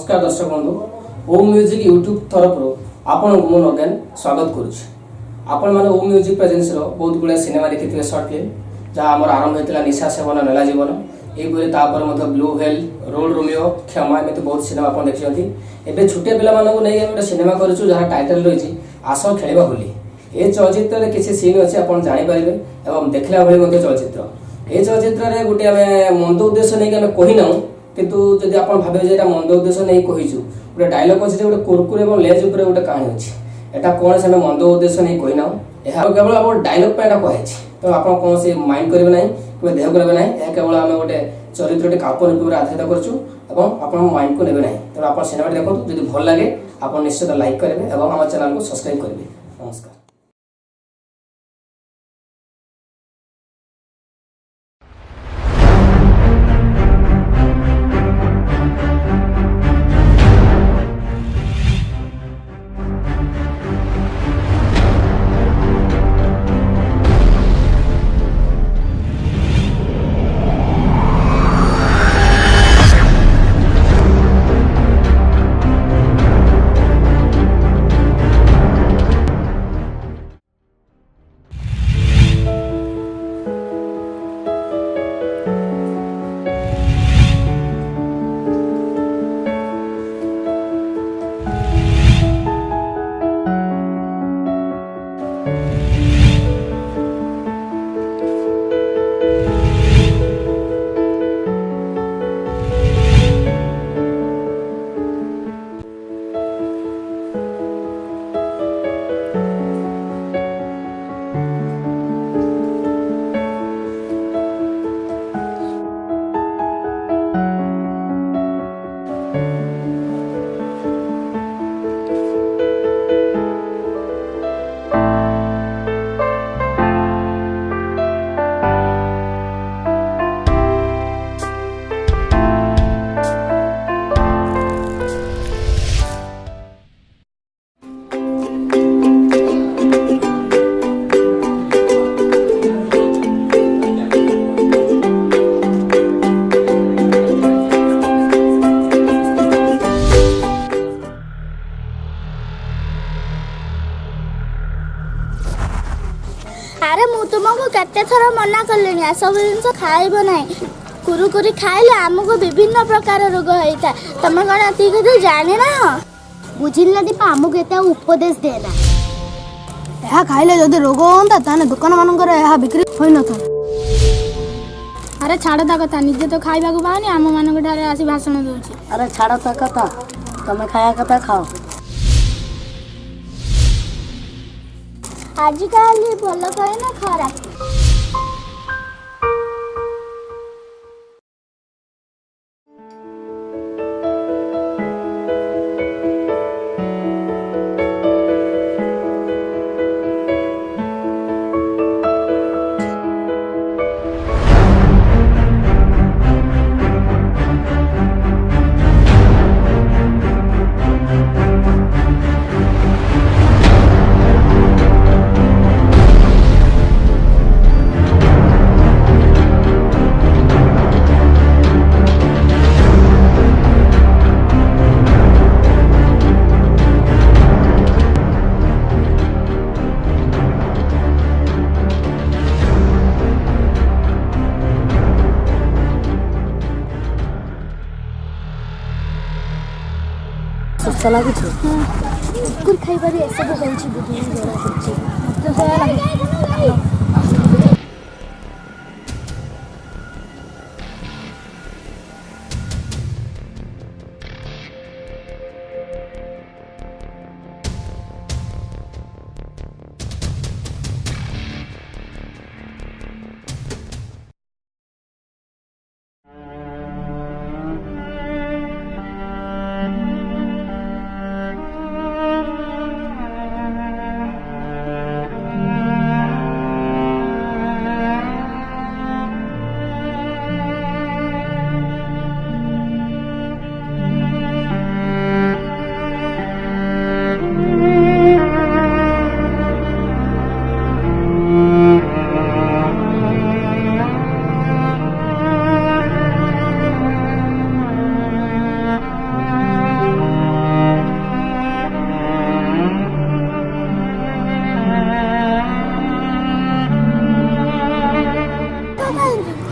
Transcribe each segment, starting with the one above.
नमस्कार दर्शक बंधु ओम म्यूजिक यूट्यूब तरफ आपण को नगेन स्वागत करुच्छ। आपण मैंने ओम म्यूजिक प्रेजेंस बहुत गुड़ा सिनेमा देखी सर्ट फिल्म जहाँ आम आरंभ होता निशा सेवन नेला जीवन यहीपर ब्लू व्हेल रोड रोमियो क्षमा एमती बहुत सिनेमा आप देखते एवं छोटे पिला नहीं गोटे सिनेमा करूँ जहाँ टाइटल रही आस खेलिबा होली। ये चलचित्र में किसी सीन अच्छे आप जानीपारे और देखला भाई चलचित्र ये चलचित्र में गोटे आम मंद उद्देश्य नहीं आम कहीना किंतु जदि आप भावे जे मंद उद्देश्य नहीं कहीचु गोटे डायलॉग अच्छे गोटे कुरकुरे और लेज उपर गोटे कहानी अच्छी एटा कौन से मंद उद्देश्य नहीं कहीना केवल आप डायलॉग कहुई तो आप कौन से माइंड करेंगे ना कि देह करेंगे ना यह केवल आम गोटे चरित्र काल्पनिक रूप आधारित करूँ माइंड को नेबे ना तेणु आप सिनेमा देखो जब भल लगे आप निश्चित लाइक करेंगे और आम चैनल को सब्सक्राइब करेंगे। नमस्कार। अरे मु तुमको केते थर मना कले सब जिन खाइब ना कुरुकुरी खाइले आमको विभिन्न प्रकार रोग होता तुम कौन ये जाने ना बुझिल दीपा आमको ये उपदेश देना यह खाइले जदि रोग होता ताने दुकान मानकर यह बिक्री होई न था। अरे छाड़ ता कथा निजे तो खाइबा को पानी आम मान ठारे आसी भाषण दउची। अरे छाड़ ता कथा तुम खाया कथा खाओ। आजकल भल कहे ना खराब चला कुछ कुर खाई बारी ऐसे तो गई बुद्धि जरा कुछ तो जरा लगे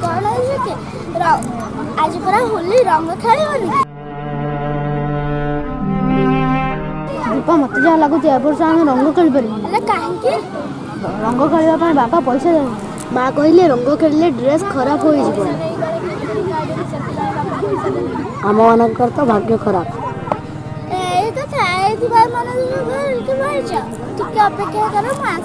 कौन है कि आज पूरा होली रंग खेलबनी दीपा मत जहाँ लगुच ए वर्ष आम रंग खेल पार हेले काहे रंग खेलने बापा पैसा देवे माँ कहले रंग खेलिले ड्रेस खराब हो आम मानकर तो भाग्य खराब ए तो थाए थी भाई मन घर के बाहर जा ठीक है अपेक्षा करो मां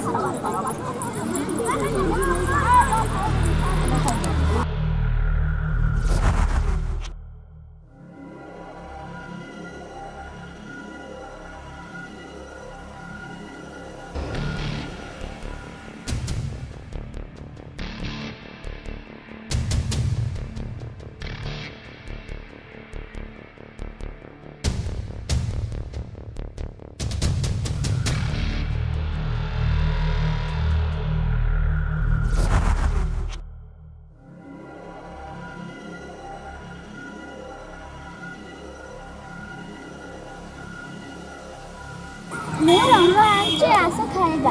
मैं रंग आज आशा खाएगा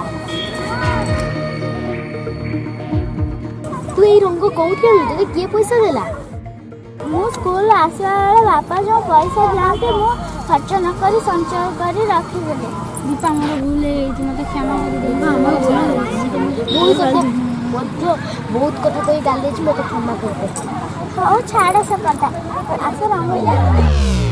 तू ये रंग कौन खेलु किए पैसा देला मु स्कूल आसला बापा जो पैसा दिखाते मु खर्च न करी संचय करी रखी देले दीपा मोर भूल मत क्षमा बहुत कथा कही गाली मत क्षमा कर दे हाँ छाड़ से कटा आशा रंग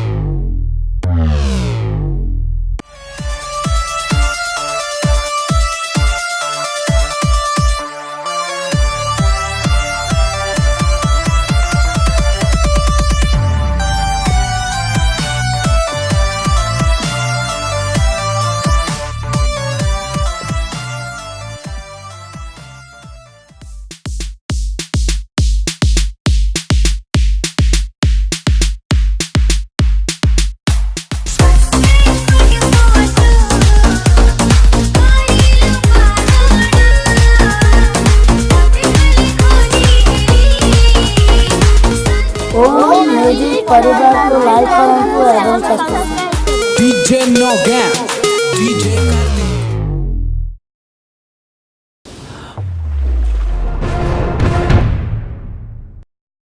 परिवार को लाइक करंतु एवं सब्सक्राइब DJ NAGEN